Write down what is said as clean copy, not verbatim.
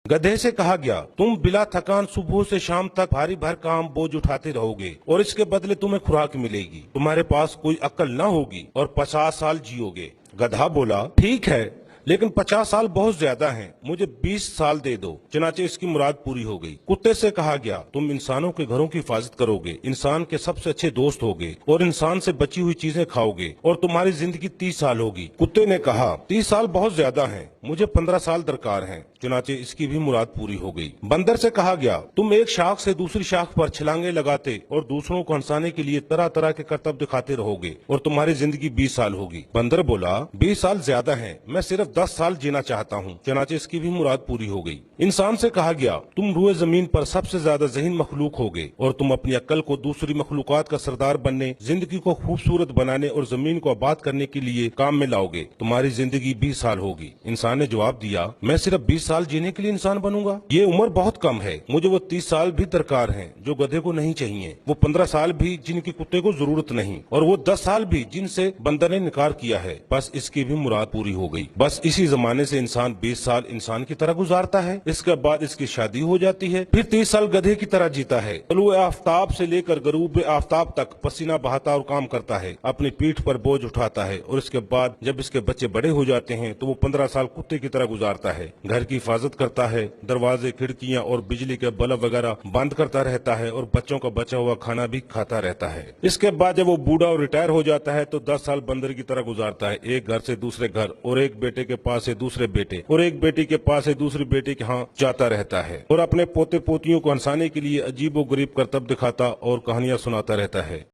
गधे से कहा गया, तुम बिला थकान सुबह से शाम तक भारी भर काम बोझ उठाते रहोगे और इसके बदले तुम्हें खुराक मिलेगी। तुम्हारे पास कोई अक्ल न होगी और 50 साल जियोगे। गधा बोला, ठीक है, लेकिन 50 साल बहुत ज्यादा हैं, मुझे 20 साल दे दो। चनाचे इसकी मुराद पूरी हो गई। कुत्ते से कहा गया, तुम इंसानों के घरों की हिफाजत करोगे, इंसान के सबसे अच्छे दोस्त होगे और इंसान से बची हुई चीजें खाओगे और तुम्हारी जिंदगी 30 साल होगी। कुत्ते ने कहा, 30 साल बहुत ज्यादा हैं, मुझे 15 साल दरकार हैं। चुनाचे इसकी भी मुराद पूरी हो गई। बंदर से कहा गया, तुम एक शाख से दूसरी शाख पर छलांगे लगाते और दूसरों को हंसाने के लिए तरह तरह के करतब दिखाते रहोगे और तुम्हारी जिंदगी 20 साल होगी। बंदर बोला, 20 साल ज्यादा हैं, मैं सिर्फ 10 साल जीना चाहता हूँ। चुनाचे इसकी भी मुराद पूरी हो गई। इंसान से कहा गया, तुम रूए जमीन पर सबसे ज्यादा ज़हीन मखलूक होगे और तुम अपनी अक्ल को दूसरी मखलूकात का सरदार बनने, जिंदगी को खूबसूरत बनाने और जमीन को आबाद करने के लिए काम में लाओगे। तुम्हारी जिंदगी 20 साल होगी। इंसान ने जवाब दिया, मैं सिर्फ 20 साल जीने के लिए इंसान बनूंगा? ये उम्र बहुत कम है, मुझे वो 30 साल भी दरकार हैं जो गधे को नहीं चाहिए, वो 15 साल भी जिनकी कुत्ते को जरूरत नहीं, और वो 10 साल भी जिनसे बंदर ने इनकार किया है। बस इसकी भी मुराद पूरी हो गई। बस इसी जमाने से इंसान 20 साल इंसान की तरह गुजारता है, इसके बाद इसकी शादी हो जाती है, फिर 30 साल गधे की तरह जीता है। तलुए आफ्ताब से लेकर गरूब आफ्ताब तक पसीना बहाता और काम करता है, अपनी पीठ पर बोझ उठाता है, और इसके बाद जब इसके बच्चे बड़े हो जाते हैं तो वो 15 साल कुत्ते की तरह गुजारता है, घर की हिफाजत करता है, दरवाजे, खिड़कियां और बिजली के बल्ब वगैरह बंद करता रहता है और बच्चों का बचा हुआ खाना भी खाता रहता है। इसके बाद जब वो बूढ़ा और रिटायर हो जाता है तो 10 साल बंदर की तरह गुजारता है, एक घर से दूसरे घर और एक बेटे के पास से दूसरे बेटे और एक बेटी के पास से दूसरी बेटी के यहाँ जाता रहता है और अपने पोते पोतियों को हंसाने के लिए अजीब व गरीब करतब दिखाता और कहानियां सुनाता रहता है।